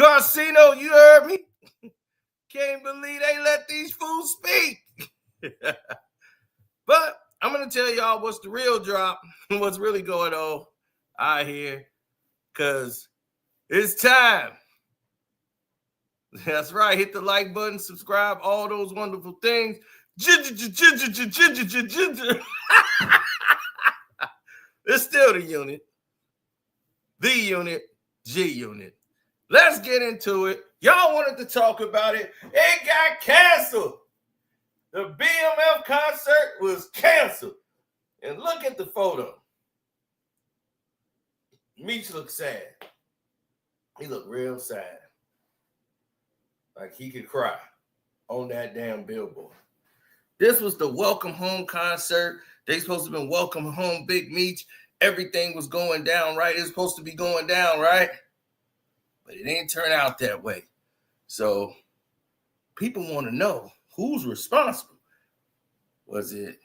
Carsino, you heard me? Can't believe they let these fools speak. But I'm going to tell y'all what's the real drop and what's really going on out here, because it's time. That's right. Hit the like button, subscribe, all those wonderful things. It's still the unit. The unit, G unit. Let's get into it. Y'all wanted to talk about it. It got canceled. The BMF concert was canceled. And look at the photo. Meech looks sad. He looked real sad. Like he could cry on that damn billboard. This was the welcome home concert. They supposed to have been welcome home Big Meech. Everything was going down right. It was supposed to be going down right. But it didn't turn out that way. So people want to know who's responsible. Was it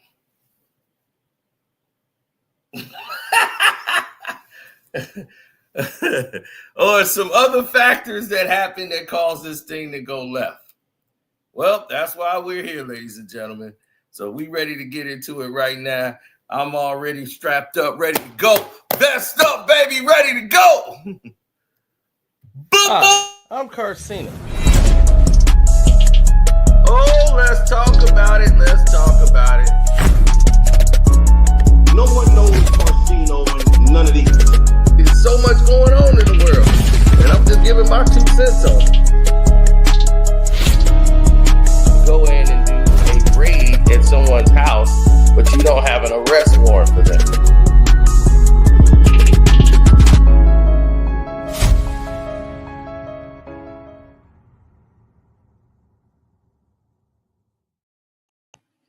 or some other factors that happened that caused this thing to go left? Well, that's why we're here, ladies and gentlemen. So we ready to get into it right now. I'm already strapped up, ready to go. Vest up, baby, ready to go. Hi, I'm Carsino. Oh, let's talk about it. Let's talk about it. No one knows Carsino and none of these. There's so much going on in the world, and I'm just giving my 2 cents on it. Go in and do a raid at someone's house, but you don't have an arrest warrant for them.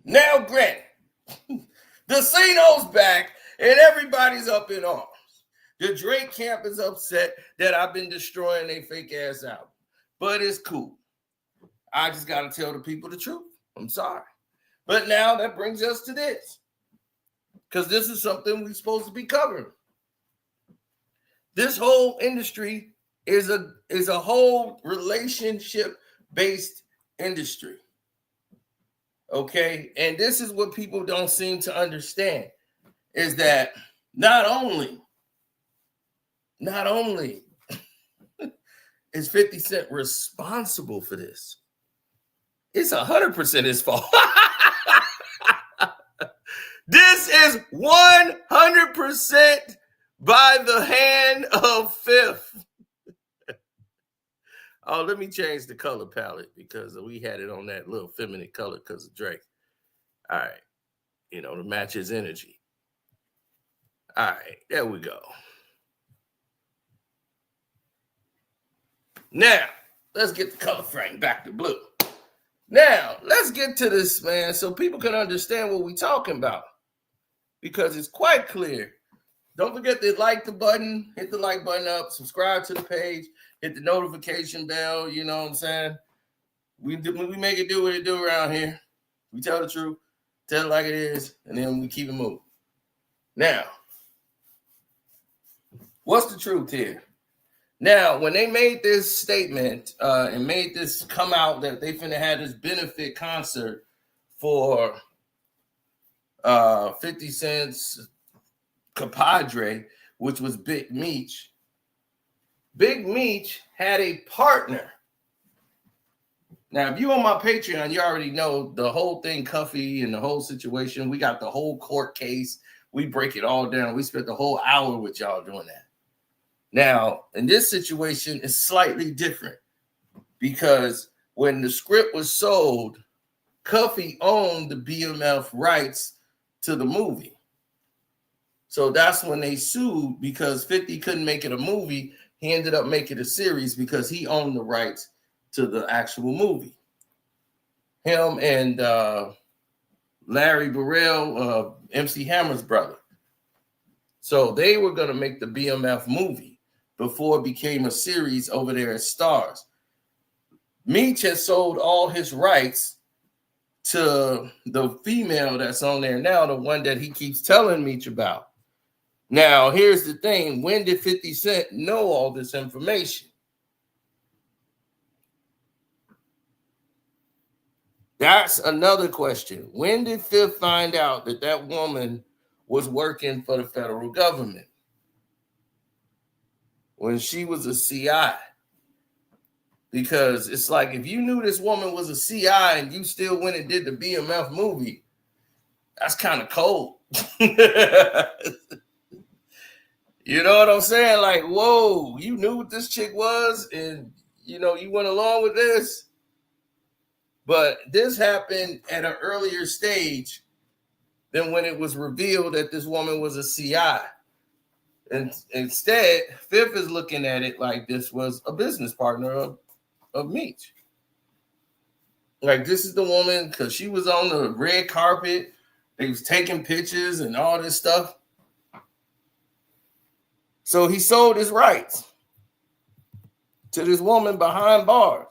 Now, granted, the Cino's back and everybody's up in arms. The Drake camp is upset that I've been destroying their fake ass album, but it's cool. I just got to tell the people the truth. I'm sorry. But now that brings us to this, because this is something we're supposed to be covering. This whole industry is a whole relationship-based industry. Okay, and this is what people don't seem to understand, is that not only is 50 Cent responsible for this, it's 100% his fault. This is 100% by the hand of Fifth. Oh, let me change the color palette because we had it on that little feminine color because of Drake. All right. You know, to match his energy. All right. There we go. Now, let's get the color frame back to blue. Now, let's get to this, man, so people can understand what we're talking about. Because it's quite clear. Don't forget to like the button, hit the like button up, subscribe to the page, hit the notification bell, you know what I'm saying? We make it do what it do around here. We tell the truth, tell it like it is, and then we keep it moving. Now, what's the truth here? Now, when they made this statement and made this come out that they finna have this benefit concert for 50 Cent's compadre, which was Big Meech. Big Meech had a partner. Now, if you on my Patreon, you already know the whole thing, Cuffy, and the whole situation. We got the whole court case. We break it all down. We spent the whole hour with y'all doing that. Now, in this situation, it's slightly different because when the script was sold, Cuffy owned the BMF rights to the movie. So that's when they sued because 50 couldn't make it a movie. He ended up making a series because he owned the rights to the actual movie. Him and Larry Burrell, MC Hammer's brother. So they were going to make the BMF movie before it became a series over there at Stars. Meech had sold all his rights to the female that's on there now, the one that he keeps telling Meech about. Now, here's the thing. When did 50 Cent know all this information? That's another question. When did Fifth find out that that woman was working for the federal government? When she was a CI. Because it's like, if you knew this woman was a CI and you still went and did the BMF movie, that's kind of cold. You know what I'm saying? Like, whoa, you knew what this chick was and, you know, you went along with this. But this happened at an earlier stage than when it was revealed that this woman was a CI. And instead, Fifth is looking at it like this was a business partner of Meech. Like, this is the woman, because she was on the red carpet. They was taking pictures and all this stuff. So he sold his rights to this woman behind bars.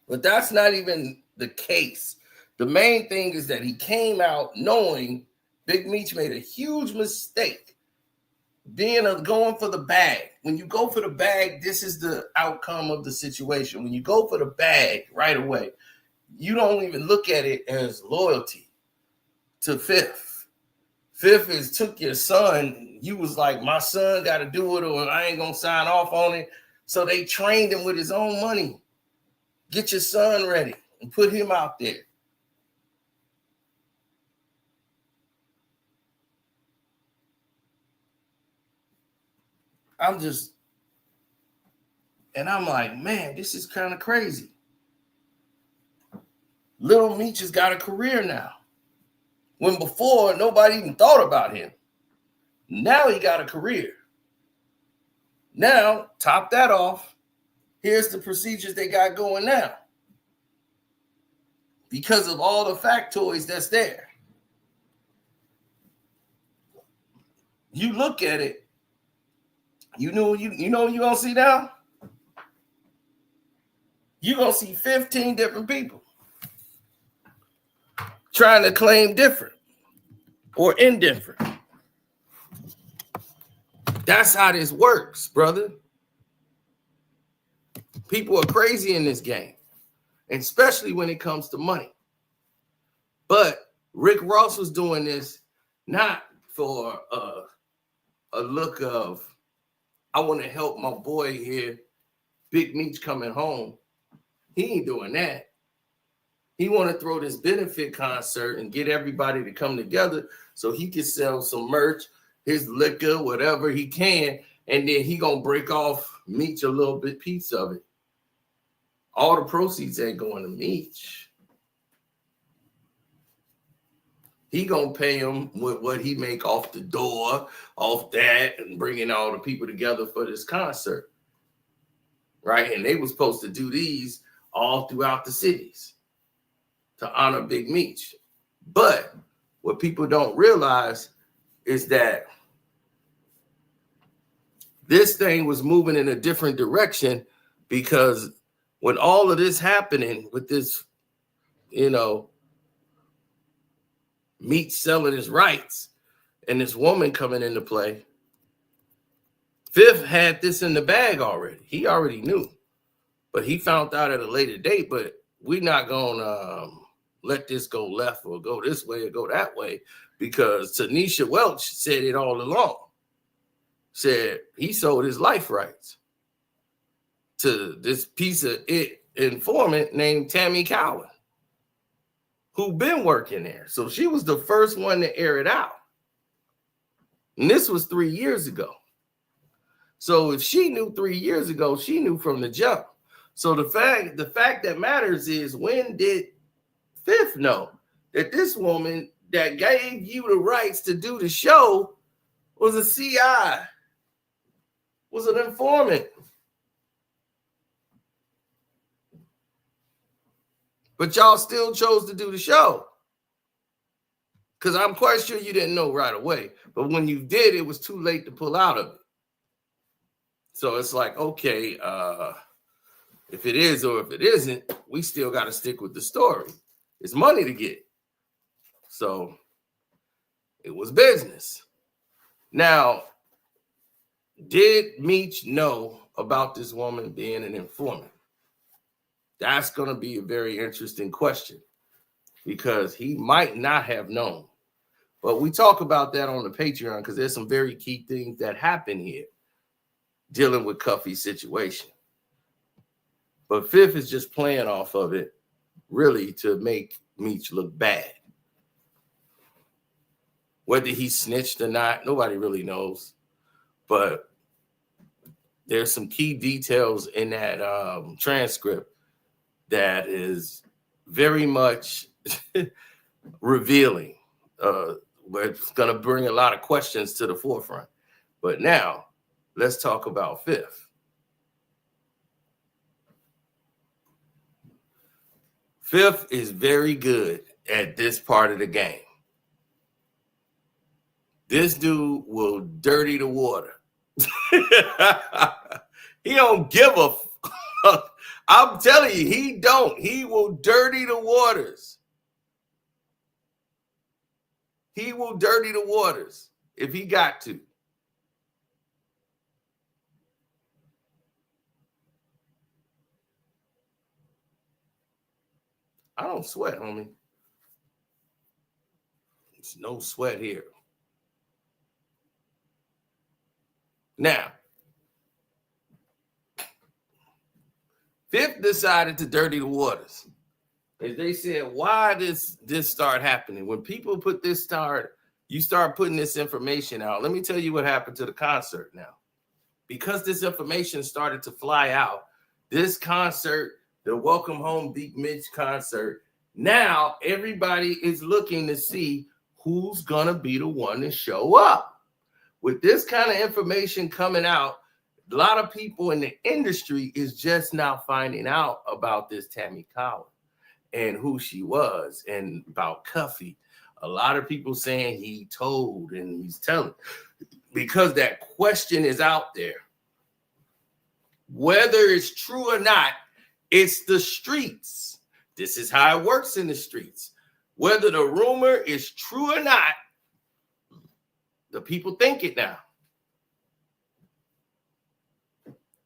But that's not even the case. The main thing is that he came out knowing Big Meech made a huge mistake going for the bag. When you go for the bag, this is the outcome of the situation. When you go for the bag right away, you don't even look at it as loyalty to Fifth. Fifth is took your son. You was like, my son got to do it or I ain't going to sign off on it. So they trained him with his own money. Get your son ready and put him out there. I'm like, man, this is kind of crazy. Little Meech has got a career now. When before, nobody even thought about him. Now he got a career. Now, top that off, here's the procedures they got going now. Because of all the factoids that's there. You look at it, you know you're going to see now? You're going to see 15 different people trying to claim different or indifferent. That's how this works, brother. People are crazy in this game, especially when it comes to money. But Rick Ross was doing this not for a look of, I want to help my boy here, Big Meech coming home. He ain't doing that. He want to throw this benefit concert and get everybody to come together so he can sell some merch, his liquor, whatever he can, and then he gonna break off Meech a little bit piece of it. All the proceeds ain't going to Meech. He gonna pay him with what he make off the door, off that, and bringing all the people together for this concert, right? And they were supposed to do these all throughout the cities to honor Big Meech. But what people don't realize is that this thing was moving in a different direction, because when all of this happening with this, Meech selling his rights and this woman coming into play, Fifth had this in the bag already. He already knew, but he found out at a later date. But we're not gonna let this go left or go this way or go that way, because Tanisha Welch said it all along. Said he sold his life rights to this piece of informant named Tammy Cowan, who been working there. So she was the first one to air it out. And this was 3 years ago. So if she knew 3 years ago, she knew from the jump. So the fact that matters is, when did Fifth know that this woman that gave you the rights to do the show was a CI, was an informant? But y'all still chose to do the show. Because I'm quite sure you didn't know right away. But when you did, it was too late to pull out of it. So it's like, okay, if it is or if it isn't, we still got to stick with the story. It's money to get. So It was business. Now, did Meech know about this woman being an informant? That's going to be a very interesting question because he might not have known. But we talk about that on the Patreon because there's some very key things that happen here dealing with Cuffy's situation. But Fifth is just playing off of it, really, to make Meech look bad. Whether he snitched or not, nobody really knows. But there's some key details in that transcript that is very much revealing. But it's going to bring a lot of questions to the forefront. But now, let's talk about Fifth. Fifth is very good at this part of the game. This dude will dirty the water. He don't give a fuck. I'm telling you, he don't. He will dirty the waters. He will dirty the waters if he got to. I don't sweat, homie. There's no sweat here. Now, Fifth decided to dirty the waters. As they said, why does this start happening? When people put this you start putting this information out. Let me tell you what happened to the concert now. Because this information started to fly out, this concert, the Welcome Home Big Meech concert, now everybody is looking to see who's going to be the one to show up. With this kind of information coming out, a lot of people in the industry is just now finding out about this Tammy Collins and who she was and about Cuffy. A lot of people saying he told and he's telling because that question is out there. Whether it's true or not, it's the streets. This is how it works in the streets. Whether the rumor is true or not, the people think it now.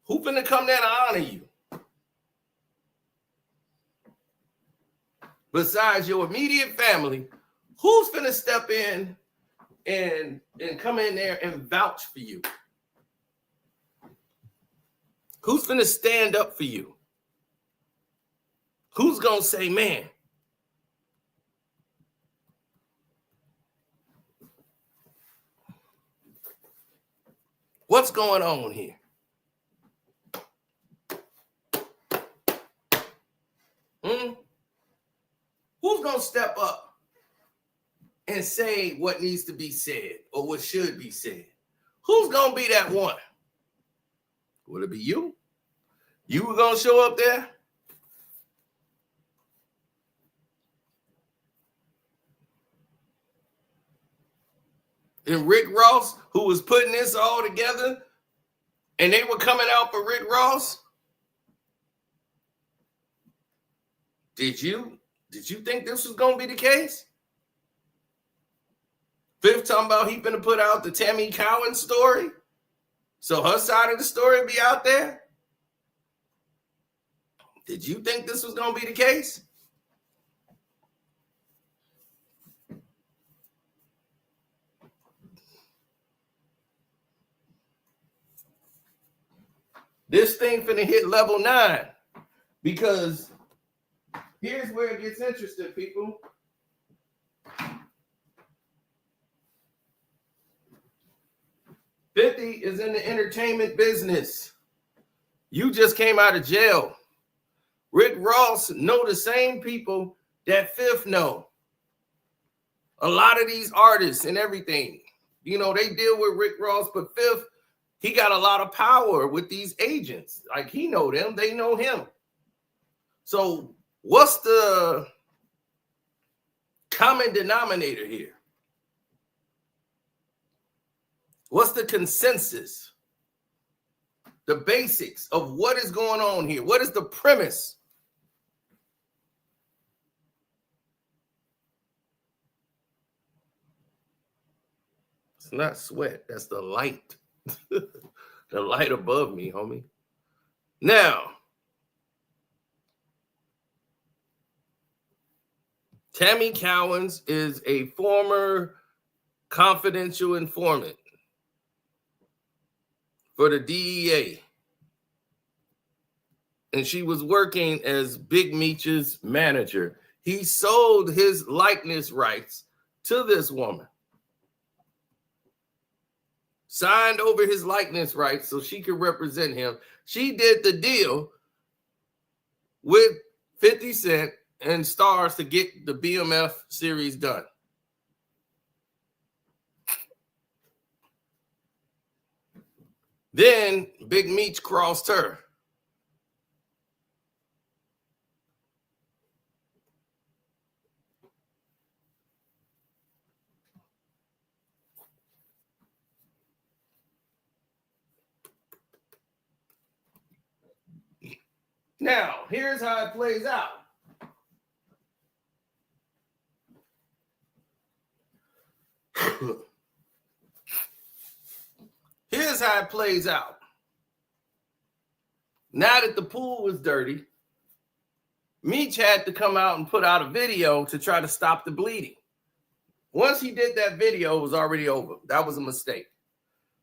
Who finna come there to honor you? Besides your immediate family, who's finna step in and come in there and vouch for you? Who's finna stand up for you? Who's gonna say, man, what's going on here? Who's going to step up and say what needs to be said or what should be said? Who's going to be that one? Will it be you? You were going to show up there? And Rick Ross, who was putting this all together, and they were coming out for Rick Ross? Did you think this was going to be the case? Fifth talking about he finna put out the Tammy Collins story, so her side of the story be out there? Did you think this was going to be the case? This thing finna hit level 9 because here's where it gets interesting, people. Fifty is in the entertainment business. You just came out of jail. Rick Ross know the same people that Fifth know. A lot of these artists and everything, you know, they deal with Rick Ross, but Fifth, he got a lot of power with these agents. Like, he know them, they know him. So what's the common denominator here? What's the consensus? The basics of what is going on here? What is the premise? It's not sweat. That's the light. The light above me, homie. Now, Tammy Cowens is a former confidential informant for the DEA. And she was working as Big Meech's manager. He sold his likeness rights to this woman. Signed over his likeness rights so she could represent him. She did the deal with 50 Cent and Stars to get the BMF series done. Then Big Meech crossed her. Now, here's how it plays out. Here's how it plays out. Now that the pool was dirty, Meech had to come out and put out a video to try to stop the bleeding. Once he did that video, it was already over. That was a mistake.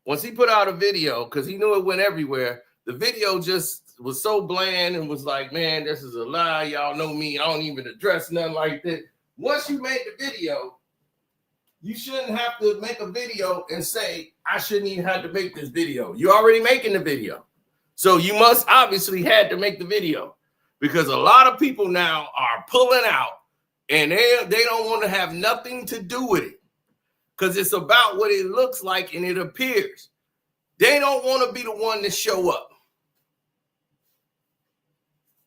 Once he put out a video, because he knew it went everywhere, the video just was so bland and was like, man, this is a lie. Y'all know me. I don't even address nothing like that. Once you made the video, you shouldn't have to make a video and say, I shouldn't even have to make this video. You're already making the video. So you must obviously had to make the video, because a lot of people now are pulling out and they don't want to have nothing to do with it, because it's about what it looks like and it appears. They don't want to be the one to show up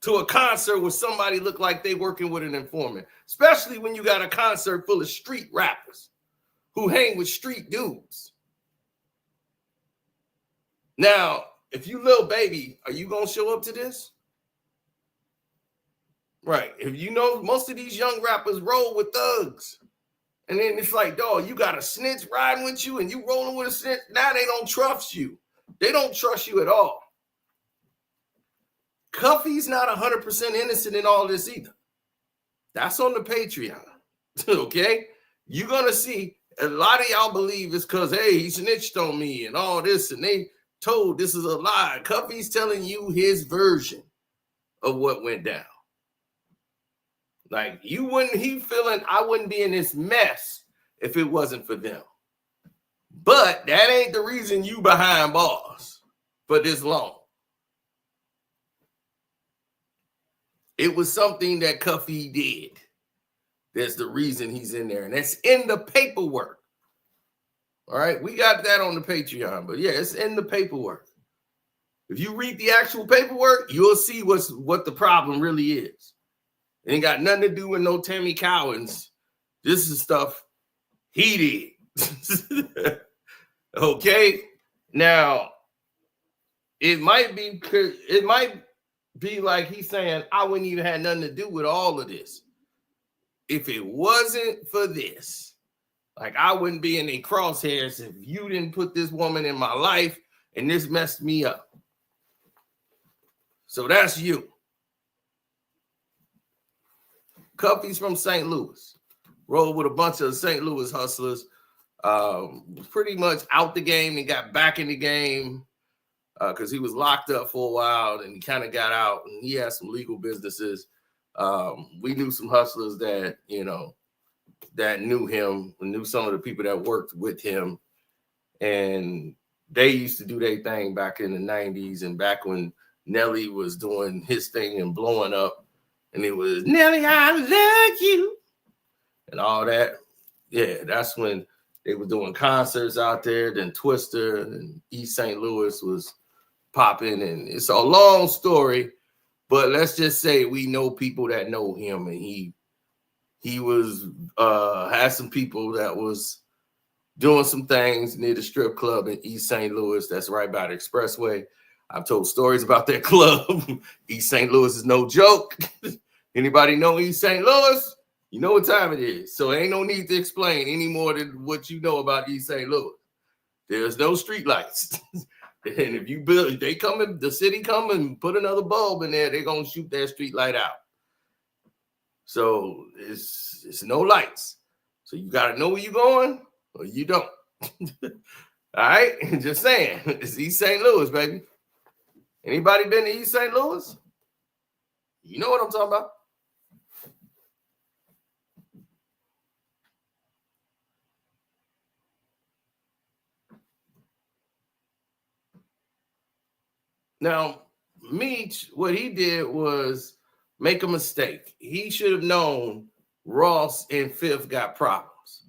to a concert where somebody look like they working with an informant, especially when you got a concert full of street rappers who hang with street dudes. Now, if you Lil Baby, are you going to show up to this? Right. If you know, most of these young rappers roll with thugs. And then it's like, dog, you got a snitch riding with you and you rolling with a snitch. Now they don't trust you. They don't trust you at all. Cuffy's not 100% innocent in all this either. That's on the Patreon. Okay? You're going to see a lot of y'all believe it's because, hey, he snitched on me and all this, and they told this is a lie. Cuffy's telling you his version of what went down. Like, I wouldn't be in this mess if it wasn't for them. But that ain't the reason you behind bars for this long. It was something that Cuffy did. That's the reason he's in there. And that's in the paperwork. All right. We got that on the Patreon. But yeah, it's in the paperwork. If you read the actual paperwork, you'll see what the problem really is. It ain't got nothing to do with no Tammy Cowens. This is stuff he did. Okay. Now, it might be like he's saying, I wouldn't even have nothing to do with all of this. If it wasn't for this, like, I wouldn't be in a crosshairs if you didn't put this woman in my life and this messed me up. So that's you. Cuffy's from St. Louis. Rolled with a bunch of St. Louis hustlers. Pretty much out the game and got back in the game. Because he was locked up for a while and he kind of got out and he had some legal businesses. We knew some hustlers that, that knew him. We knew some of the people that worked with him. And they used to do their thing back in the 90s and back when Nelly was doing his thing and blowing up. And it was, Nelly, I love you. And all that. Yeah, that's when they were doing concerts out there. Then Twister and East St. Louis was popping, and it's a long story, but let's just say we know people that know him, and he was had some people that was doing some things near the strip club in East St. Louis. That's right by the expressway. I've told stories about that club. East St. Louis is no joke. Anybody know East St. Louis? You know what time it is. So ain't no need to explain any more than what you know about East St. Louis. There's no street lights. And if you build, the city come and put another bulb in there, they're gonna shoot that street light out. So it's no lights. So you gotta know where you're going or you don't. All right, just saying. It's East St. Louis, baby. Anybody been to East St. Louis? You know what I'm talking about. Now, Meech, what he did was make a mistake. He should have known Ross and Fifth got problems.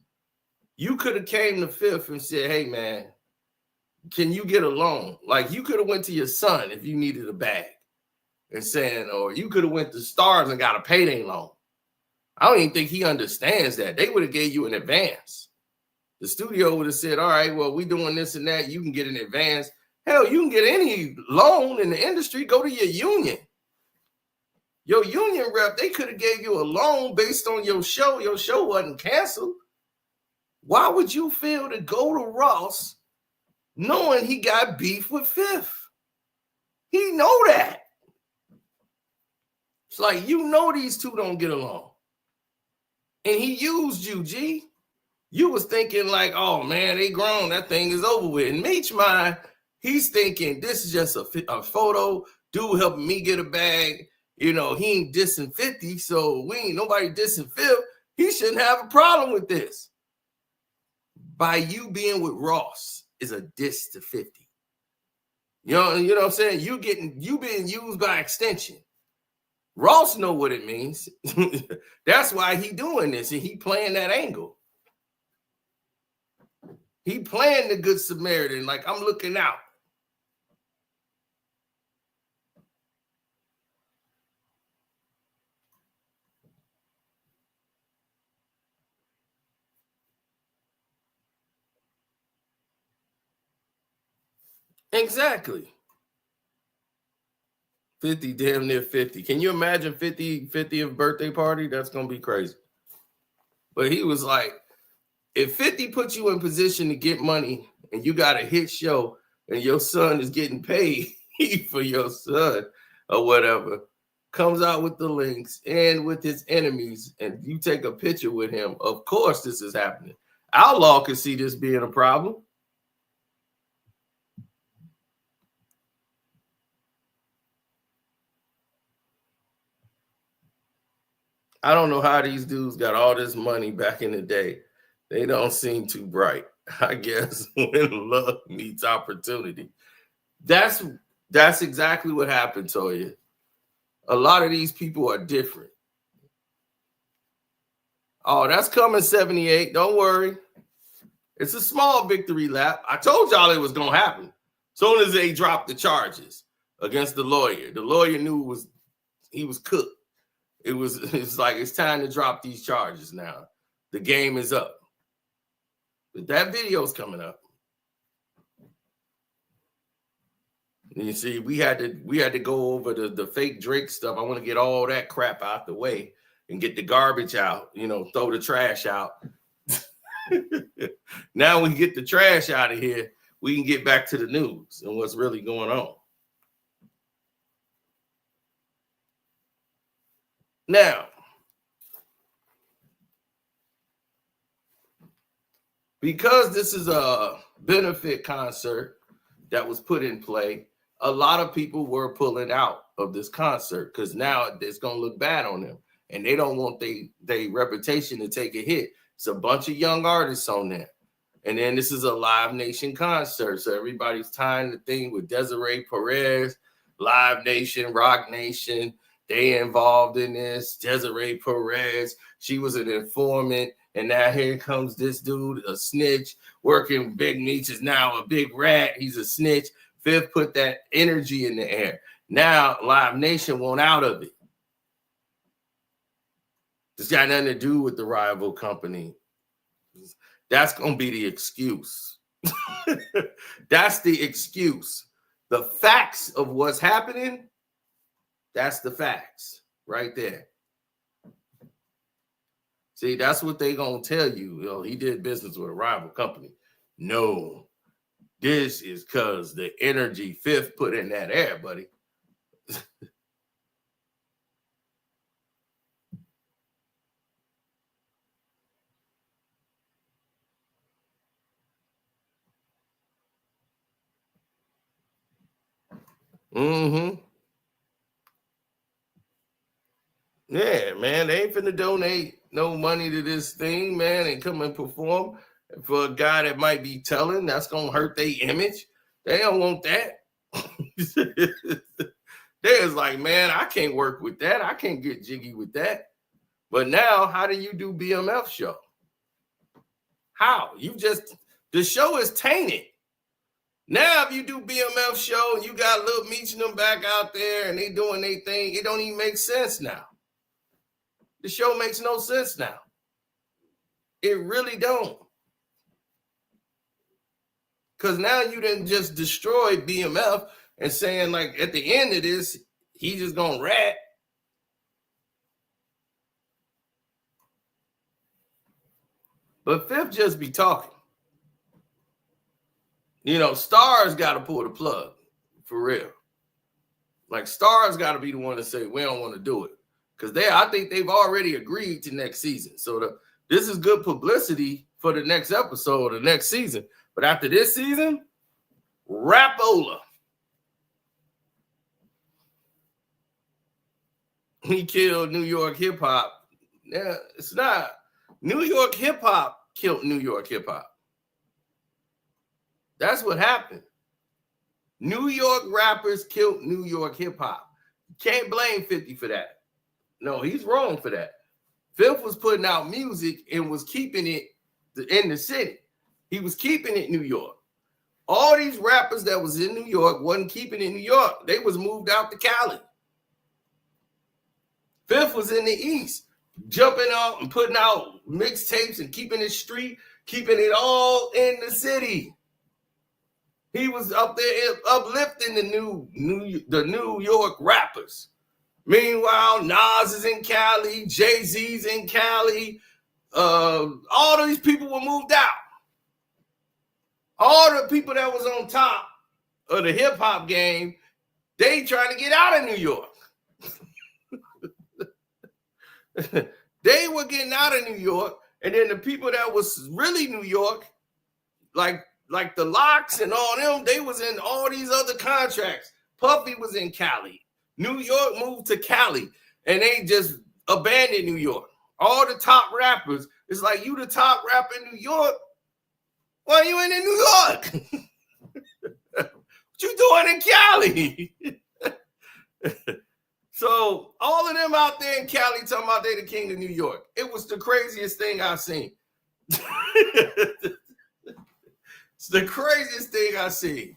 You could have came to Fifth and said, hey, man, can you get a loan? Like, you could have went to your son if you needed a bag and saying, or you could have went to Stars and got a payday loan. I don't even think he understands that. They would have gave you an advance. The studio would have said, all right, well, we doing this and that. You can get an advance. Hell, you can get any loan in the industry. Go to your union. Your union rep, they could have gave you a loan based on your show. Your show wasn't canceled. Why would you feel to go to Ross knowing he got beef with Fifth? He know that. It's like, you know these two don't get along. And he used you, G. You was thinking like, oh, man, they grown. That thing is over with. In Meech's mind, he's thinking this is just a photo. Dude helping me get a bag. You know, he ain't dissing 50, so we ain't nobody dissing Fifth. He shouldn't have a problem with this. By you being with Ross is a diss to 50. You know what I'm saying? You being used by extension. Ross know what it means. That's why he doing this, and he playing that angle. He playing the good Samaritan, like I'm looking out. Exactly. 50, damn near 50. Can you imagine 50th birthday party? That's going to be crazy. But he was like, if 50 puts you in position to get money and you got a hit show and your son is getting paid for your son or whatever, comes out with the links and with his enemies, and you take a picture with him, of course this is happening. Outlaw can see this being a problem. I don't know how these dudes got all this money back in the day. They don't seem too bright. I guess when luck meets opportunity. That's exactly what happened, Toya. A lot of these people are different. Oh, that's coming 78. Don't worry. It's a small victory lap. I told y'all it was going to happen. As soon as they dropped the charges against the lawyer knew he was cooked. It's like it's time to drop these charges now. The game is up. But that video's coming up. And you see, we had to go over the fake Drake stuff. I want to get all that crap out the way and get the garbage out, throw the trash out. Now we get the trash out of here, we can get back to the news and what's really going on. Now, because this is a benefit concert that was put in play, a lot of people were pulling out of this concert because now it's going to look bad on them. And they don't want their reputation to take a hit. It's a bunch of young artists on there. And then this is a Live Nation concert. So everybody's tying the thing with Desiree Perez, Live Nation, Rock Nation. They involved in this. Desiree Perez, she was an informant. And now here comes this dude, a snitch, working. Big Meech is now a big rat. He's a snitch. Fifth put that energy in the air. Now Live Nation want out of it. It's got nothing to do with the rival company. That's going to be the excuse. That's the excuse. The facts of what's happening, that's the facts right there. See, that's what they going to tell you. He did business with a rival company. No, This is because the energy Fifth put in that air, buddy. Mm-hmm. Yeah, man, they ain't finna donate no money to this thing, man, and come and perform for a guy that might be telling. That's gonna hurt their image. They don't want that. There's like, man, I can't work with that. I can't get jiggy with that. But now, how do you do BMF show? How? The show is tainted. Now, if you do BMF show and you got Lil Meech and them back out there and they doing their thing, it don't even make sense now. The show makes no sense now. It really don't. Because now you done just destroyed BMF and saying, like, at the end of this, he just gonna rap. But Fifth just be talking. You know, Stars got to pull the plug, for real. Like, Stars got to be the one to say, we don't want to do it. Because I think they've already agreed to next season. So this is good publicity for the next episode of next season. But after this season, Rapola. He killed New York hip hop. Yeah, it's not. New York hip hop killed New York hip hop. That's what happened. New York rappers killed New York hip hop. Can't blame 50 for that. No, he's wrong for that. Fifth was putting out music and was keeping it in the city. He was keeping it in New York. All these rappers that was in New York wasn't keeping it in New York. They was moved out to Cali. Fifth was in the East, jumping out and putting out mixtapes and keeping it street, keeping it all in the city. He was up there uplifting the New York rappers. Meanwhile, Nas is in Cali, Jay-Z's in Cali. All these people were moved out. All the people that was on top of the hip-hop game, they trying to get out of New York. They were getting out of New York, and then the people that was really New York, like the Locks and all them, they was in all these other contracts. Puffy was in Cali. New York moved to Cali, and they just abandoned New York. All the top rappers, it's like, you the top rapper in New York. Why you ain't in New York? What you doing in Cali? So all of them out there in Cali talking about they the king of New York. It was the craziest thing I've seen. It's the craziest thing I've seen.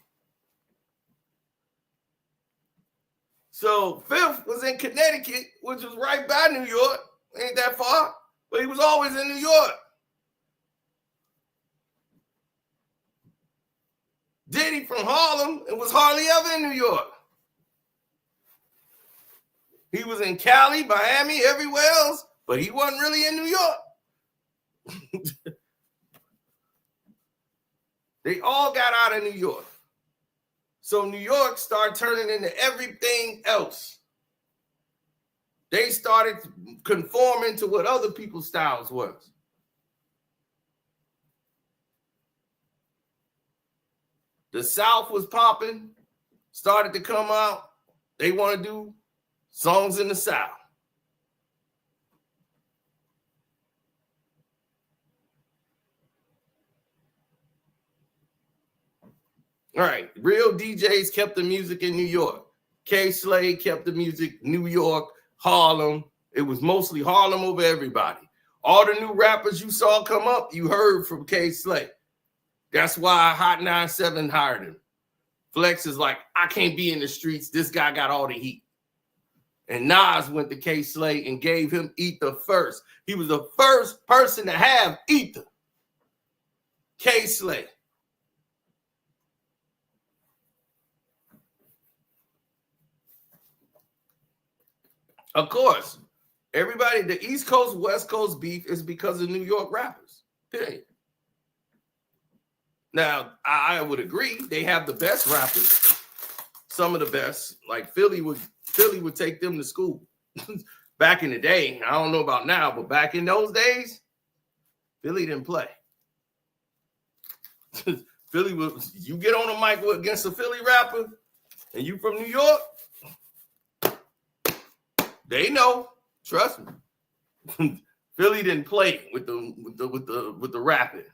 So Fifth was in Connecticut, which was right by New York. Ain't that far, but he was always in New York. Diddy from Harlem and was hardly ever in New York. He was in Cali, Miami, everywhere else, but he wasn't really in New York. They all got out of New York. So New York started turning into everything else. They started conforming to what other people's styles was. The South was popping, started to come out. They want to do songs in the South. All right, real DJs kept the music in New York. K-Slade kept the music, New York, Harlem. It was mostly Harlem over everybody. All the new rappers you saw come up, you heard from K-Slade. That's why Hot 97 hired him. Flex is like, I can't be in the streets. This guy got all the heat. And Nas went to K-Slade and gave him Ether first. He was the first person to have Ether. K-Slade. Of course, everybody, the East Coast, West Coast beef is because of New York rappers. Period. Now, I would agree they have the best rappers, some of the best. Like Philly would take them to school. Back in the day, I don't know about now, but back in those days, Philly didn't play. Philly was, you get on a mic against a Philly rapper, and you from New York, they know. Trust me. Philly didn't play with the rapping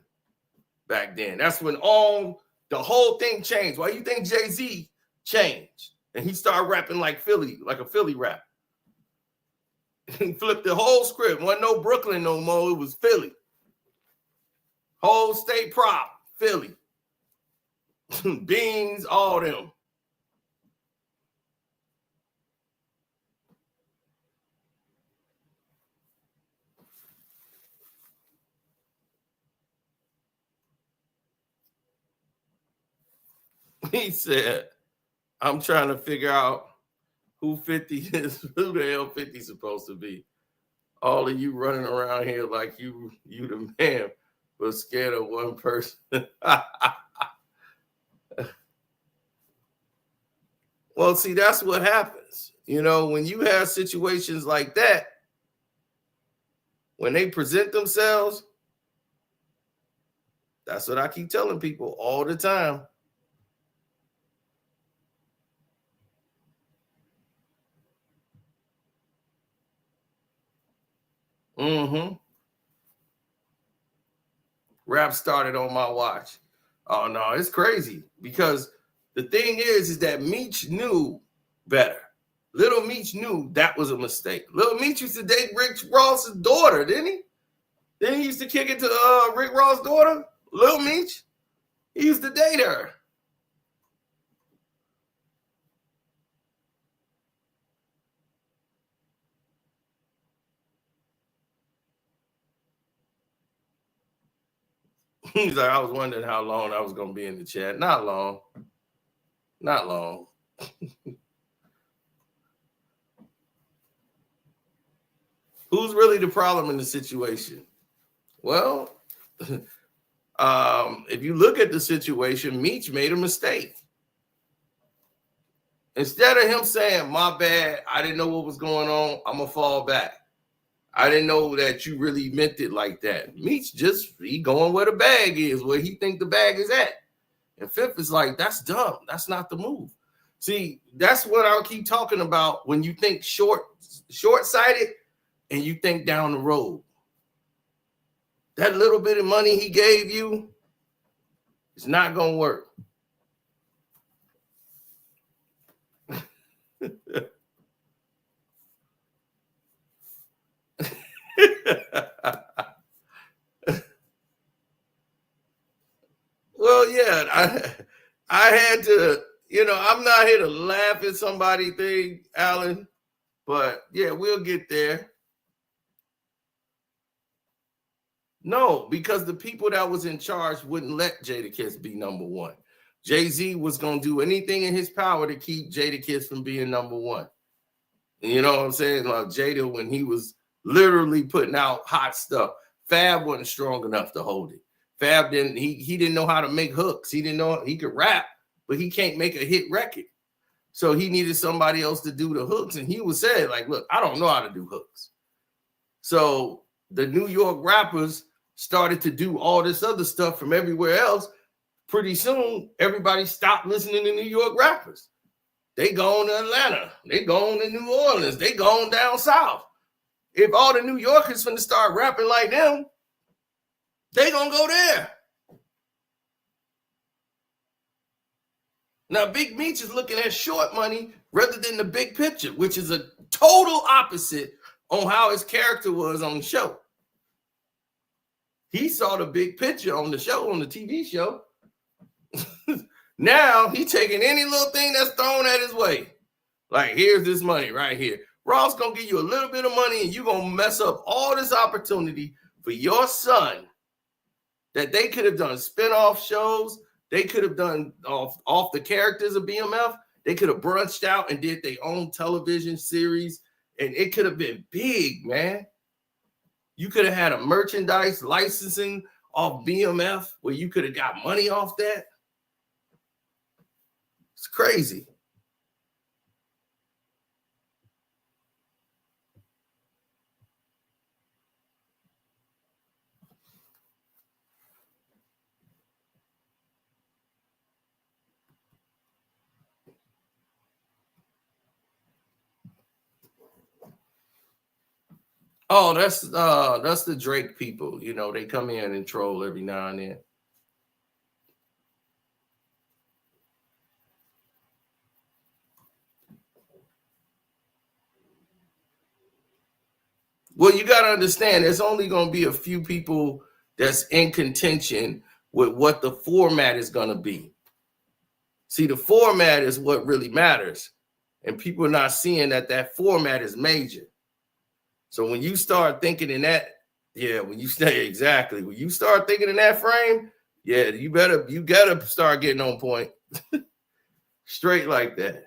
back then. That's when the whole thing changed. Why you think Jay-Z changed and he started rapping like Philly, like a Philly rap? He flipped the whole script. Wasn't no Brooklyn no more. It was Philly. Whole state prop, Philly. Beans, all them. He said, I'm trying to figure out who 50 is, who the hell 50 supposed to be. All of you running around here like you the man, but scared of one person. Well, see, that's what happens. You know, when you have situations like that, when they present themselves, that's what I keep telling people all the time. Rap started on my watch. Oh no, it's crazy because the thing is that Meech knew better. Little Meech knew that was a mistake. Little Meech used to date Rick Ross's daughter, didn't he? Then he used to kick it to Rick Ross's daughter, Little Meech. He used to date her. He's like, I was wondering how long I was going to be in the chat. Not long. Not long. Who's really the problem in the situation? Well, if you look at the situation, Meech made a mistake. Instead of him saying, my bad, I didn't know what was going on, I'm going to fall back. I didn't know that you really meant it like that. Meech he going where the bag is, where he think the bag is at. And Fifth is like, that's dumb. That's not the move. See, that's what I'll keep talking about when you think short-sighted and you think down the road. That little bit of money he gave you is not going to work. Well, yeah, I had to, I'm not here to laugh at somebody thing, Alan, but yeah, we'll get there. No, because the people that was in charge wouldn't let Jadakiss be number one. Jay-Z was going to do anything in his power to keep Jadakiss from being number one. You know what I'm saying? Like Jada, when he was literally putting out hot stuff, Fab wasn't strong enough to hold it. Fab he didn't know how to make hooks. He didn't know he could rap, but he can't make a hit record. So he needed somebody else to do the hooks. And he was saying, like, look, I don't know how to do hooks. So the New York rappers started to do all this other stuff from everywhere else. Pretty soon, everybody stopped listening to New York rappers. They gone to Atlanta. They gone to New Orleans. They gone down south. If all the New Yorkers finna start rapping like them, they gonna go there. Now, Big Meech is looking at short money rather than the big picture, which is a total opposite on how his character was on the show. He saw the big picture on the show, on the TV show. Now he's taking any little thing that's thrown at his way. Like, here's this money right here. Ross gonna give you a little bit of money and you're gonna mess up all this opportunity for your son that they could have done spin-off shows. They could have done off the characters of BMF. They could have branched out and did their own television series. And it could have been big, man. You could have had a merchandise licensing, off BMF where you could have got money off that? It's crazy. Oh, that's the Drake people. You know, they come in and troll every now and then. Well, you got to understand, there's only going to be a few people that's in contention with what the format is going to be. See, the format is what really matters. And people are not seeing that format is major. So when you start thinking in that, when you start thinking in that frame, you gotta start getting on point. Straight like that.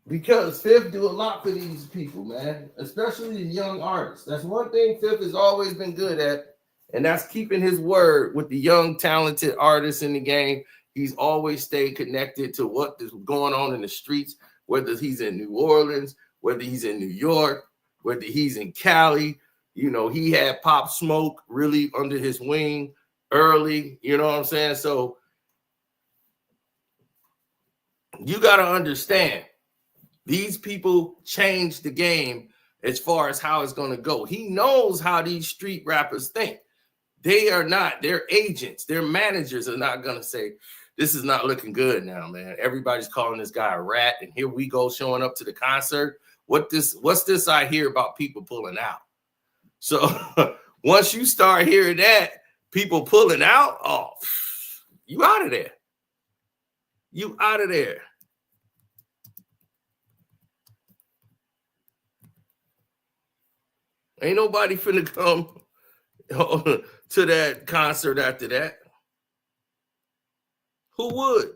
Because Fifth do a lot for these people, man, especially the young artists. That's one thing Fifth has always been good at, and that's keeping his word with the young, talented artists in the game. He's always stayed connected to what is going on in the streets, whether he's in New Orleans, whether he's in New York, whether he's in Cali. You know, he had Pop Smoke really under his wing early, you know what I'm saying? So you got to understand, these people change the game as far as how it's going to go. He knows how these street rappers think. They are not, their agents, their managers are not going to say, this is not looking good now, man. Everybody's calling this guy a rat, and here we go showing up to the concert. What's this I hear about people pulling out? So once you start hearing that, people pulling out, oh, you out of there. You out of there. Ain't nobody finna come to that concert after that. Who would?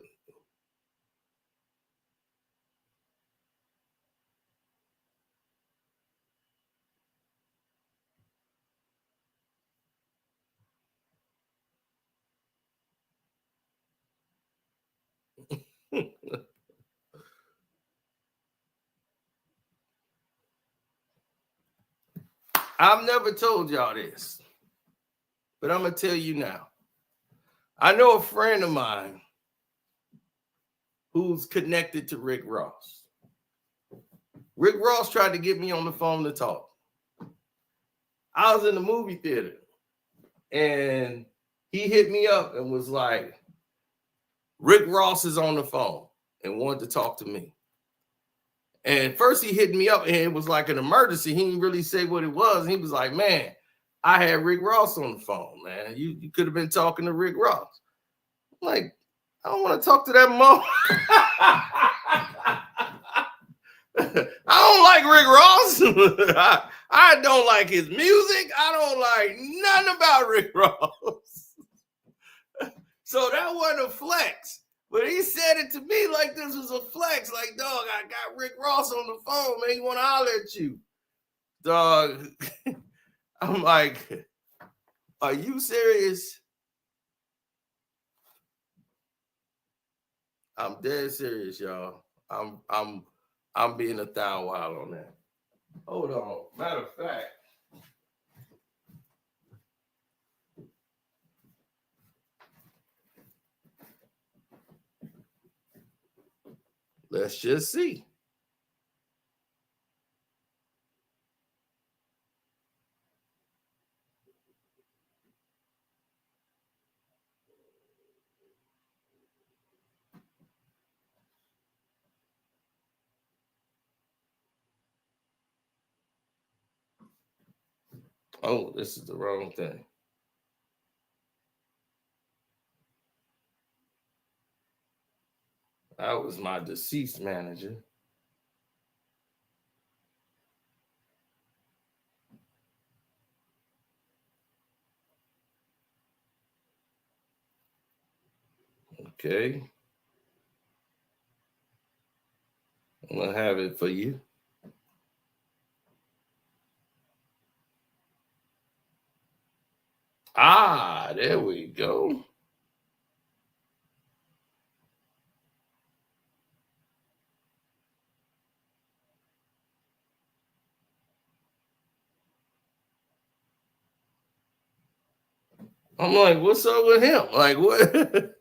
I've never told y'all this, but I'm going to tell you now. I know a friend of mine who's connected to Rick Ross. Rick Ross tried to get me on the phone to talk. I was in the movie theater, and he hit me up and was like, Rick Ross is on the phone and wanted to talk to me. And first he hit me up, and it was like an emergency. He didn't really say what it was. He was like, man, I had Rick Ross on the phone, man. You could have been talking to Rick Ross. I'm like, I don't want to talk to that mom. I don't like Rick Ross. I don't like his music. I don't like nothing about Rick Ross. So that wasn't a flex. But he said it to me like this was a flex. Like, dog, I got Rick Ross on the phone, man. He want to holler at you. Dog, I'm like, are you serious? I'm dead serious, y'all. I'm being a thou wild on that. Hold on. Matter of fact, let's just see. Oh, this is the wrong thing. That was my deceased manager. Okay. I'm going to have it for you. Ah, there we go. I'm like, what's up with him? Like, what?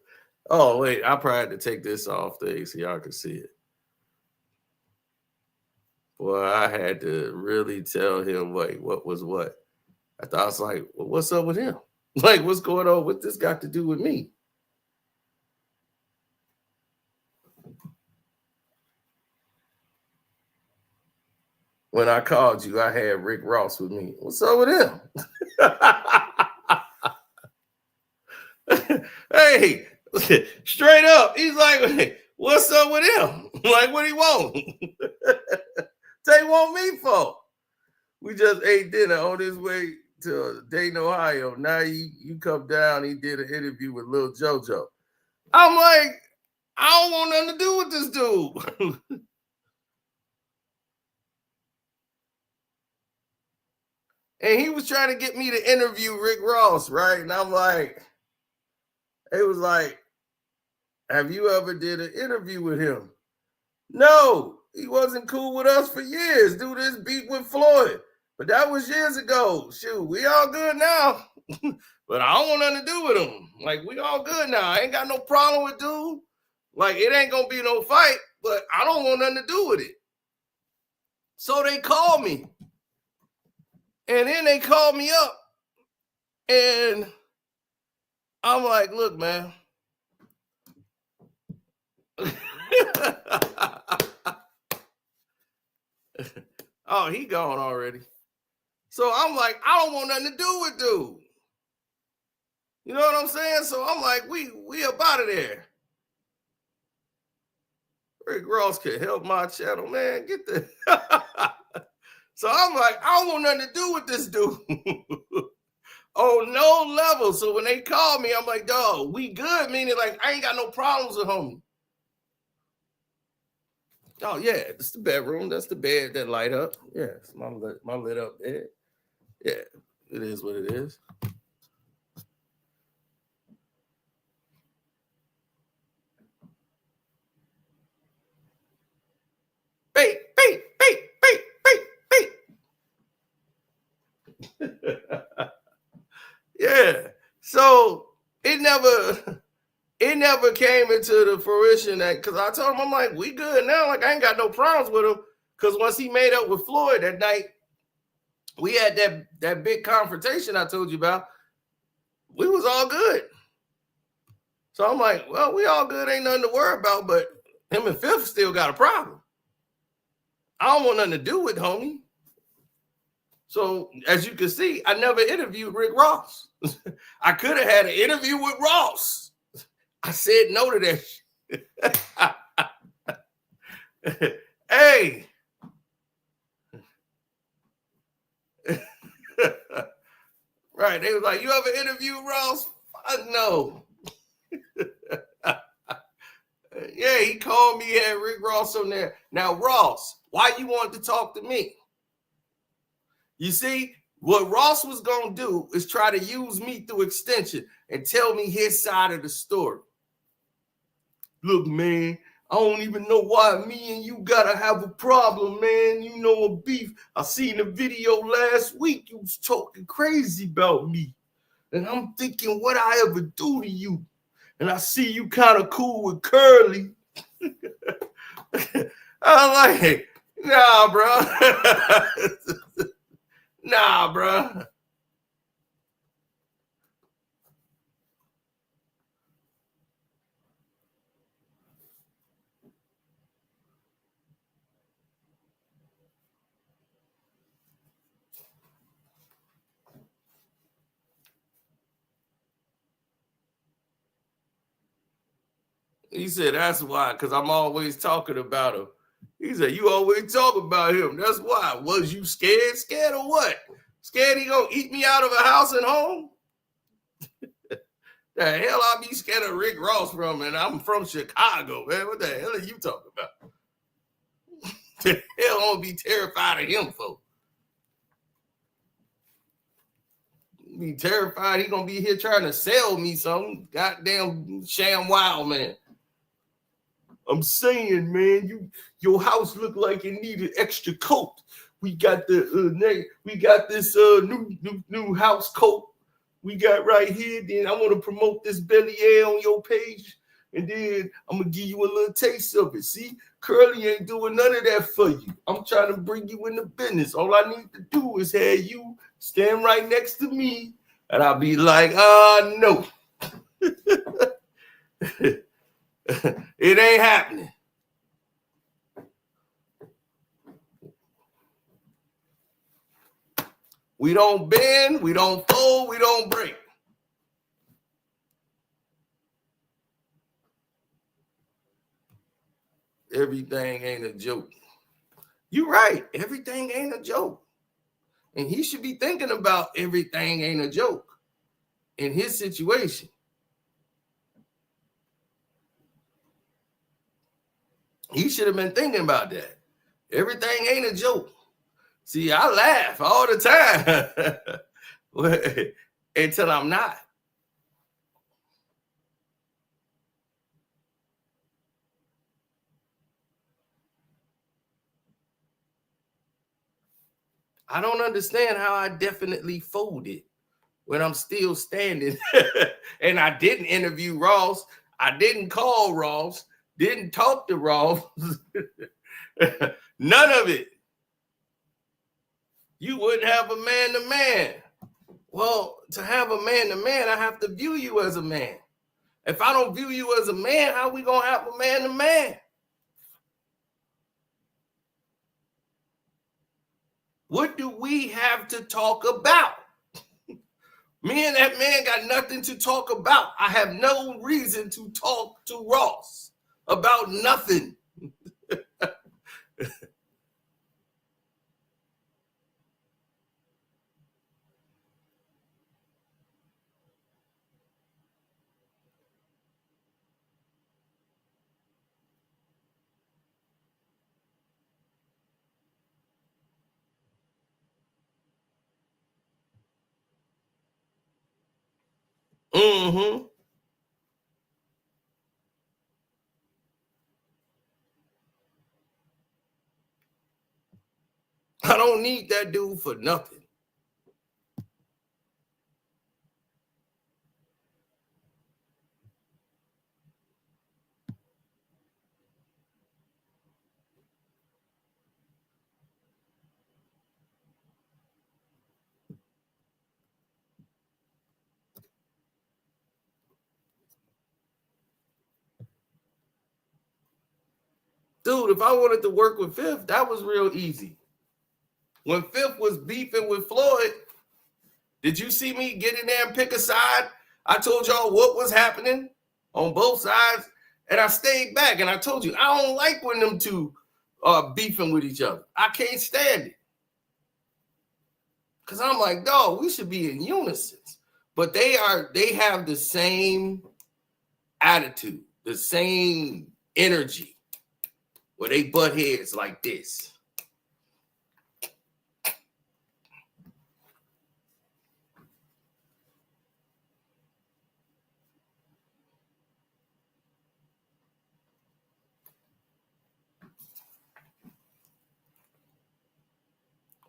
Oh, wait, I probably had to take this off there so y'all can see it. Boy, I had to really tell him, wait, what was what? I thought I was like, well, what's up with him? Like, what's going on? What this got to do with me? When I called you, I had Rick Ross with me. What's up with him? Hey, straight up. He's like, what's up with him? Like, what he want? They want me for? We just ate dinner on his way to Dayton, Ohio. Now you come down. He did an interview with Lil JoJo. I'm like, I don't want nothing to do with this dude. And he was trying to get me to interview Rick Ross, right? And I'm like, it was like, have you ever did an interview with him? No, he wasn't cool with us for years. Dude, this beat with Floyd. But that was years ago. Shoot, we all good now. But I don't want nothing to do with him. Like, we all good now. I ain't got no problem with dude. Like, it ain't gonna be no fight, but I don't want nothing to do with it. So they called me. And then they called me up. And I'm like, look, man. Oh, he gone already. So I'm like, I don't want nothing to do with dude. You know what I'm saying? So I'm like, we up out of there. Rick Ross could help my channel, man. Get the So I'm like, I don't want nothing to do with this dude. On no level. So when they called me, I'm like, dog, we good. Meaning, like, I ain't got no problems with homie. Oh, yeah, it's the bedroom. That's the bed that light up. Yeah, it's my lit up bed. Yeah, it is what it is. Beep, beep, beep, beep, beep, beep. Yeah. So it never came into the fruition that, because I told him, I'm like, we good now. Like, I ain't got no problems with him. Because once he made up with Floyd that night, we had that big confrontation I told you about. We was all good. So I'm like, well, we all good. Ain't nothing to worry about. But him and Fifth still got a problem. I don't want nothing to do with homie. So as you can see, I never interviewed Rick Ross. I could have had an interview with Ross. I said no to that shit. Hey. Right. They was like, you ever interview Ross? No. Yeah, he called me, had Rick Ross on there. Now, Ross, why you wanted to talk to me? You see, what Ross was going to do is try to use me through extension and tell me his side of the story. Look, man, I don't even know why me and you gotta have a problem, man. You know, a beef. I seen a video last week. You was talking crazy about me. And I'm thinking what I ever do to you. And I see you kind of cool with Curly. I'm like, nah, bro. Nah, bro. He said, that's why, because I'm always talking about him. He said, you always talk about him. That's why. Was you scared? Scared of what? Scared he gonna eat me out of a house and home? The hell I be scared of Rick Ross from, and I'm from Chicago, man. What the hell are you talking about? The hell I'm gonna be terrified of him for? be terrified he gonna be here trying to sell me something. Goddamn sham wild man. I'm saying, man, your house look like it needed extra coat. We got this new house coat we got right here. Then I want to promote this Bellier on your page, and then I'm gonna give you a little taste of it. See, Curly ain't doing none of that for you. I'm trying to bring you in the business. All I need to do is have you stand right next to me, and I'll be like, no. It ain't happening. We don't bend, we don't fold, we don't break. Everything ain't a joke. You're right. Everything ain't a joke. And he should be thinking about everything ain't a joke in his situation. He should have been thinking about that. Everything ain't a joke. See, I laugh all the time until I'm not. I don't understand how I definitely folded when I'm still standing. And I didn't interview Ross. I didn't call Ross. Didn't talk to Ross. None of it. You wouldn't have a man-to-man. Well, to have a man-to-man, I have to view you as a man. If I don't view you as a man, how we going to have a man-to-man? What do we have to talk about? Me and that man got nothing to talk about. I have no reason to talk to Ross about nothing. Mm-hmm. I don't need that dude for nothing. Dude, if I wanted to work with Fifth, that was real easy. When Fifth was beefing with Floyd, did you see me get in there and pick a side? I told y'all what was happening on both sides, and I stayed back, and I told you, I don't like when them two are beefing with each other. I can't stand it. Because I'm like, dog, we should be in unison. But they have the same attitude, the same energy, where they butt heads like this.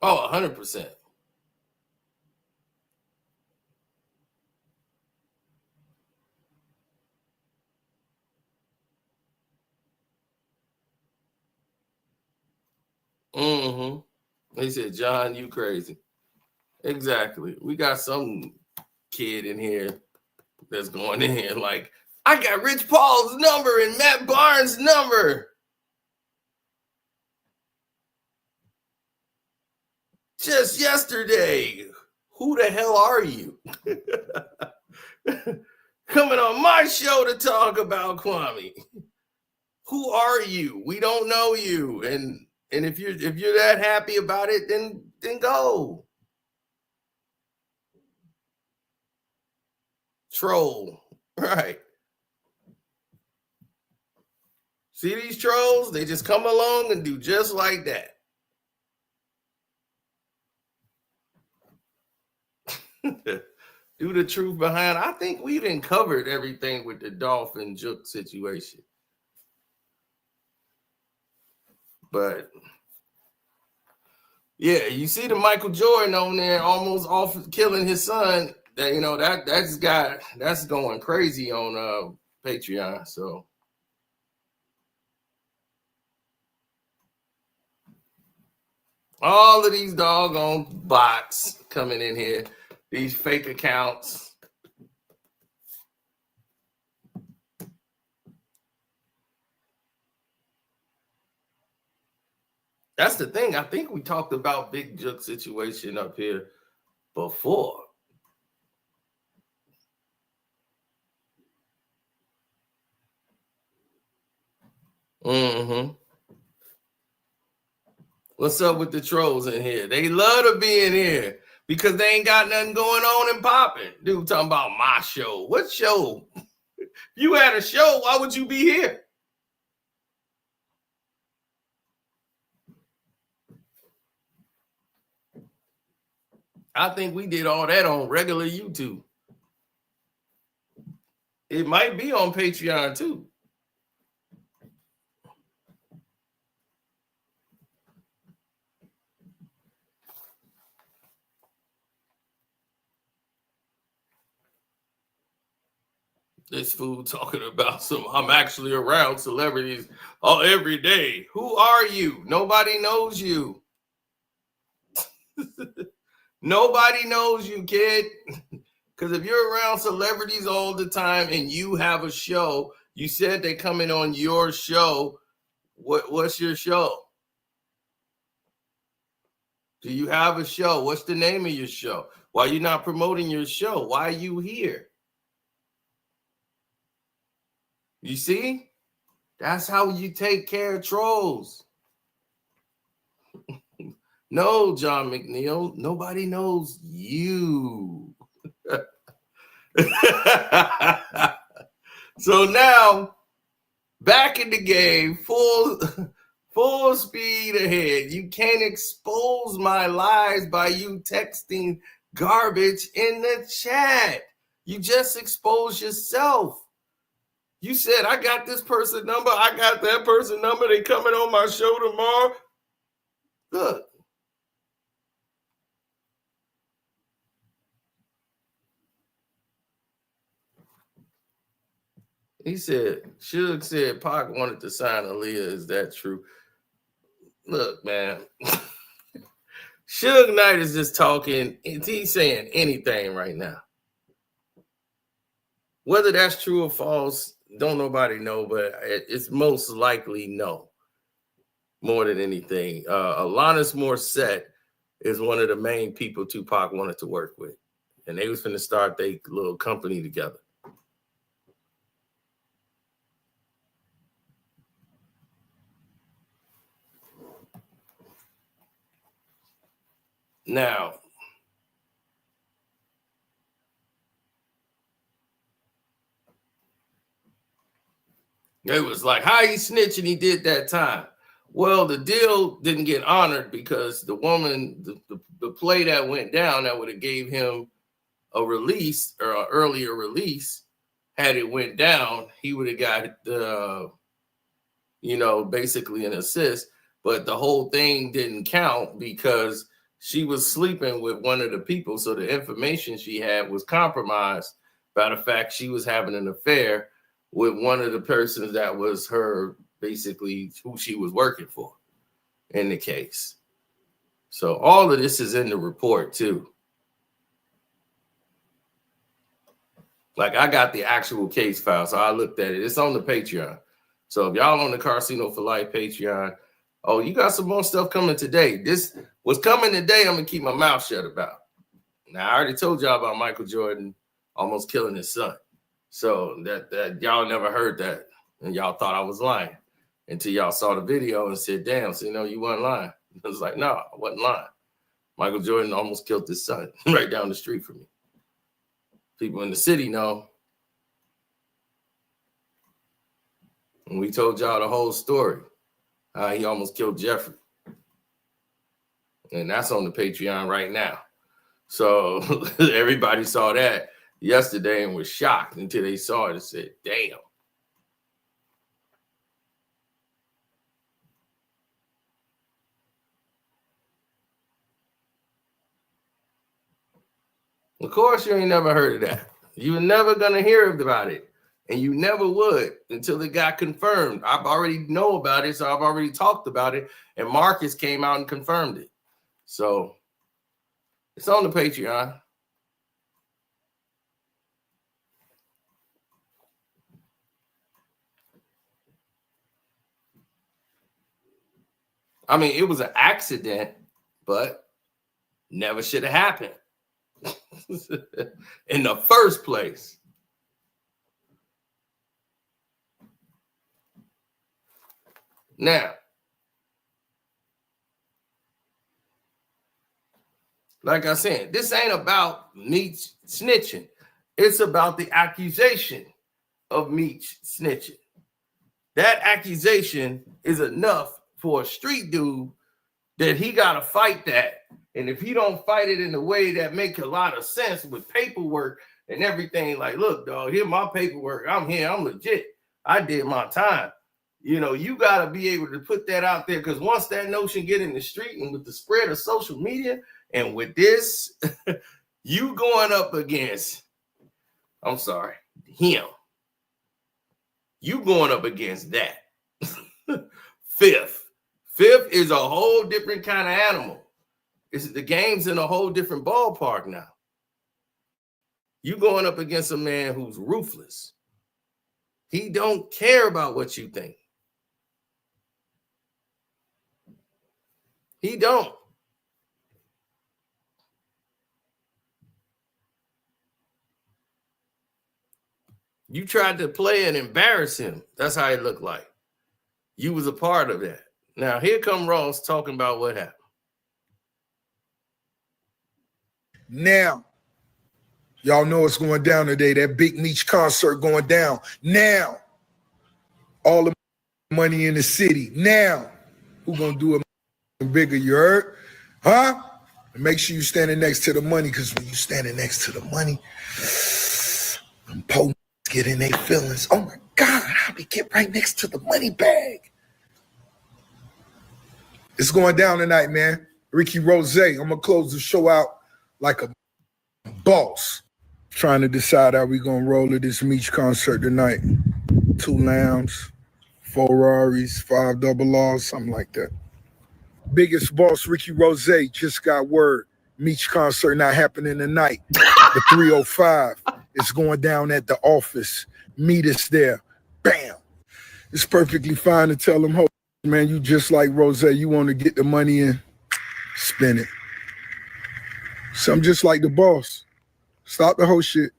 Oh, 100%. Mm-hmm. He said, John, you crazy. Exactly. We got some kid in here that's going in here like, I got Rich Paul's number and Matt Barnes' number. Just yesterday. Who the hell are you? Coming on my show to talk about Kwame. Who are you? We don't know you. And if you're that happy about it, then go. Troll. Right. See these trolls? They just come along and do just like that. Do the truth behind. I think we didn't covered everything with the Dolphin Jook situation. But yeah, you see the Michael Jordan on there almost off killing his son. That that's going crazy on Patreon. So all of these doggone bots coming in here, these fake accounts. That's the thing. I think we talked about Big Jook situation up here before. Mm-hmm. What's up with the trolls in here? They love to be in here because they ain't got nothing going on and popping. Dude talking about my show. What show? You had a show. Why would you be here? I think we did all that on regular YouTube. It might be on Patreon too. This fool talking about I'm actually around celebrities every day. Who are you? Nobody knows you. Nobody knows you, kid. Because if you're around celebrities all the time and you have a show, you said they coming on your show. What's your show? Do you have a show? What's the name of your show? Why are you not promoting your show? Why are you here? You see? That's how you take care of trolls. No, John McNeil, nobody knows you. So now, back in the game, full speed ahead. You can't expose my lies by you texting garbage in the chat. You just expose yourself. You said, I got this person number. I got that person number. They coming on my show tomorrow. Look. He said, Suge said Pac wanted to sign Aaliyah. Is that true? Look, man. Suge Knight is just talking. He's saying anything right now. Whether that's true or false, don't nobody know, but it's most likely no. More than anything. Alanis Morissette is one of the main people Tupac wanted to work with. And they was going to start their little company together. Now, it was like, how he snitching he did that time. Well, the deal didn't get honored because the woman, the play that went down that would have gave him a release or an earlier release, had it went down, he would have got, basically an assist. But the whole thing didn't count because she was sleeping with one of the people. So the information she had was compromised by the fact she was having an affair with one of the persons that was her, basically who she was working for in the case. So all of this is in the report too. Like I got the actual case file, so I looked at it. It's on the Patreon. So if y'all on the Casino for Life Patreon, oh, you got some more stuff coming today. This was coming today. I'm gonna keep my mouth shut about. Now I already told y'all about Michael Jordan almost killing his son. So that y'all never heard that, and y'all thought I was lying until y'all saw the video and said, "Damn, so you wasn't lying." I was like, "No, I wasn't lying." Michael Jordan almost killed his son right down the street from me. People in the city know. And we told y'all the whole story. He almost killed Jeffrey. And that's on the Patreon right now. So everybody saw that yesterday and was shocked until they saw it and said, damn. Of course, you ain't never heard of that. You were never going to hear about it. And you never would until it got confirmed. I've already know about it, so I've already talked about it. And Marcus came out and confirmed it. So it's on the Patreon. I mean, it was an accident, but never should have happened in the first place. Now, like I said, this ain't about Meech snitching. It's about the accusation of Meech snitching. That accusation is enough for a street dude that he got to fight that. And if he don't fight it in a way that makes a lot of sense with paperwork and everything, like, look, dog, here's my paperwork. I'm here. I'm legit. I did my time. You know, you got to be able to put that out there, because once that notion get in the street, and with the spread of social media and with this, you going up against, I'm sorry, him. You going up against that. Fifth is a whole different kind of animal. The game's in a whole different ballpark now. You going up against a man who's ruthless. He don't care about what you think. He don't. You tried to play and embarrass him. That's how it looked like. You was a part of that. Now, here come Ross talking about what happened. Now, y'all know what's going down today. That Big Meech concert going down. Now, all the money in the city. Now, who gonna do it bigger? You heard? Huh? And make sure you standing next to the money, because when you standing next to the money, them po get in their feelings. Oh my God, how we get right next to the money bag? It's going down tonight, man. Ricky Rose. I'm gonna close the show out like a boss. Trying to decide how we gonna roll at this Meech concert tonight. 2 lambs, 4 Ferraris, 5 double R's, something like that. Biggest boss, Ricky Rose, just got word. Meech concert not happening tonight. The 305 is going down at the office. Meet us there. Bam. It's perfectly fine to tell them, man, you just like Rose. You want to get the money in, spend it. So I'm just like the boss. Stop the whole shit.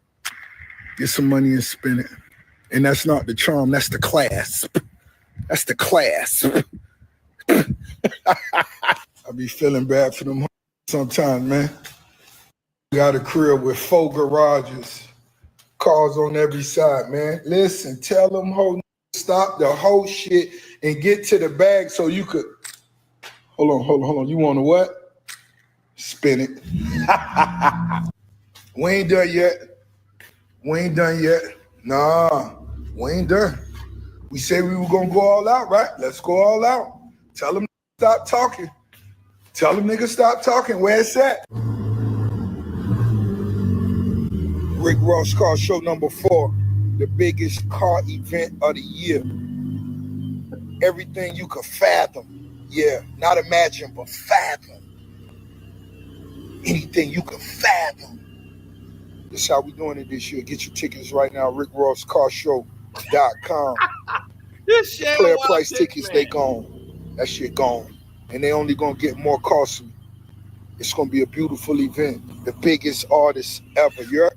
Get some money and spend it. And that's not the charm. That's the class. That's the class. I be feeling bad for them sometimes, man. Got a crib with 4 garages, cars on every side, man. Listen, tell them stop the whole shit and get to the bag so you could. Hold on. You want to what? Spin it. We ain't done yet. Nah, we ain't done. We said we were gonna go all out, right? Let's go all out. Tell them stop talking. Tell them niggas stop talking. Where it's at? Rick Ross Car Show number 4, the biggest car event of the year. Everything you could fathom. Yeah, not imagine, but fathom. Anything you could fathom. This is how we doing it this year. Get your tickets right now, rickrosscarshow.com. Player price tickets, they gone. That shit gone. And they only gonna get more costly. It's gonna be a beautiful event. The biggest artist ever. Yeah.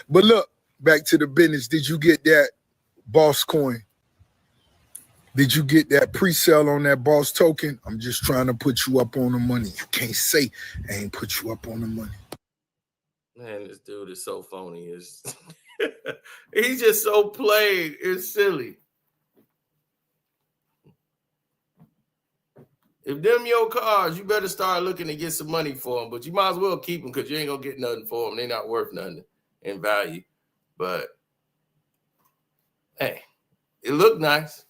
But look, back to the business. Did you get that boss coin? Did you get that pre-sale on that boss token? I'm just trying to put you up on the money. You can't say I ain't put you up on the money. Man, this dude is so phony. He's just so played. It's silly. If them your cars, you better start looking to get some money for them. But you might as well keep them because you ain't gonna get nothing for them. They're not worth nothing in value. But hey, it looked nice.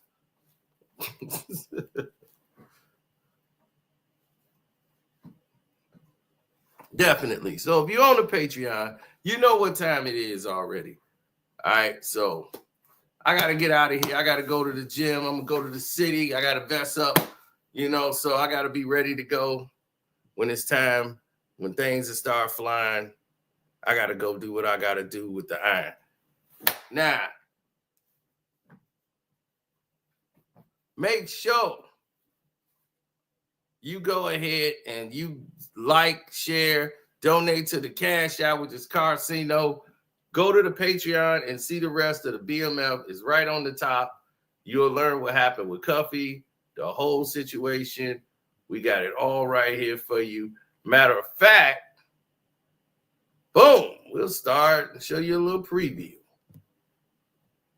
Definitely. So if you're on the Patreon, you know what time it is already. All right. So I got to get out of here. I got to go to the gym. I'm going to go to the city. I got to vest up, you know, so I got to be ready to go when it's time, when things start flying. I got to go do what I got to do with the iron. Now, make sure you go ahead and you like, share, donate to the Cash Out, which is Casino. Go to the Patreon and see the rest of the BMF. It's right on the top. You'll learn what happened with Cuffy, the whole situation. We got it all right here for you. Matter of fact, boom, we'll start and show you a little preview.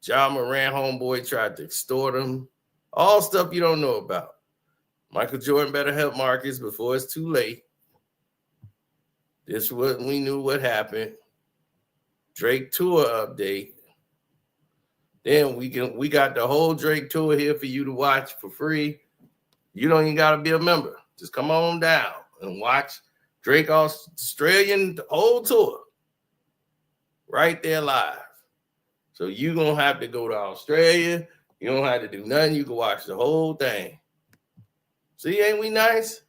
John Moran, homeboy, tried to extort him. All stuff you don't know about. Michael Jordan better help Marcus before it's too late. This is what we knew what happened. Drake tour update. Then we got the whole Drake tour here for you to watch for free. You don't even gotta be a member. Just come on down and watch Drake Australian whole tour right there live. So you're gonna have to go to Australia. You don't have to do nothing. You can watch the whole thing. See, ain't we nice?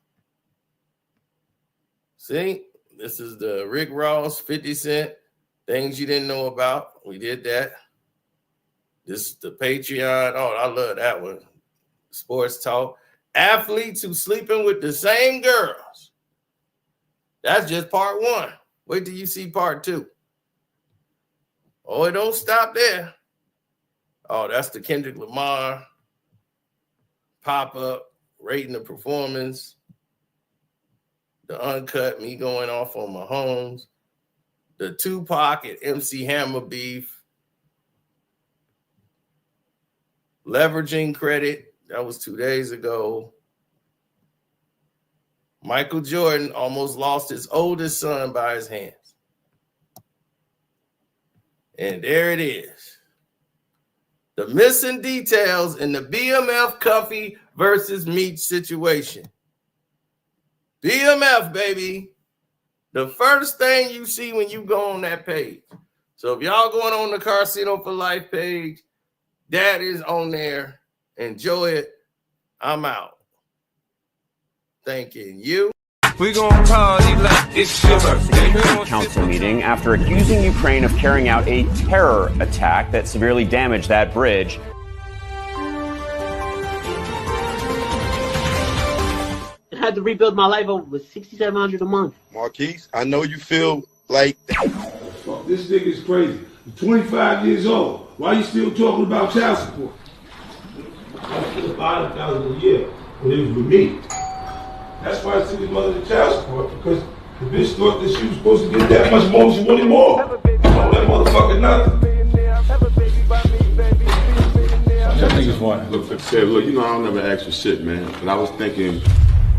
See, this is the Rick Ross 50 Cent things you didn't know about. We did that. This is the Patreon. Oh, I love that one. Sports talk. Athletes who sleeping with the same girls. That's just part one. Wait till you see part two. Oh, it don't stop there. Oh, that's the Kendrick Lamar pop-up, rating the performance, the uncut, me going off on Mahomes, the Tupac and MC Hammer beef, leveraging credit, that was 2 days ago. Michael Jordan almost lost his oldest son by his hands. And there it is. The missing details in the BMF Cuffy versus Meech situation. BMF, baby. The first thing you see when you go on that page. So if y'all going on the Casino for Life page, that is on there. Enjoy it. I'm out. Thanking you. We gonna party like it's your birthday. Council meeting after accusing Ukraine of carrying out a terror attack that severely damaged that bridge. I had to rebuild my life over with $6,700 a month. Marquise, I know you feel like Fuck, this nigga is crazy. He's 25 years old. Why you still talking about child support? I get $5,000 a year when it was with me. That's why I took his mother to child support, because the bitch thought that she was supposed to get that much more, she wanted more. All that motherfucker nothing. That nigga's funny. Look, you know I don't never ask for shit, man. But I was thinking,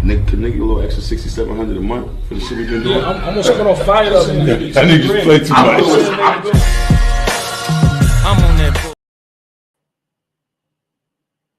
nigga, can nigga get a little extra $6,700 a month for the shit we been doing? Yeah, I'm gonna spend on $5,000. That nigga play too much.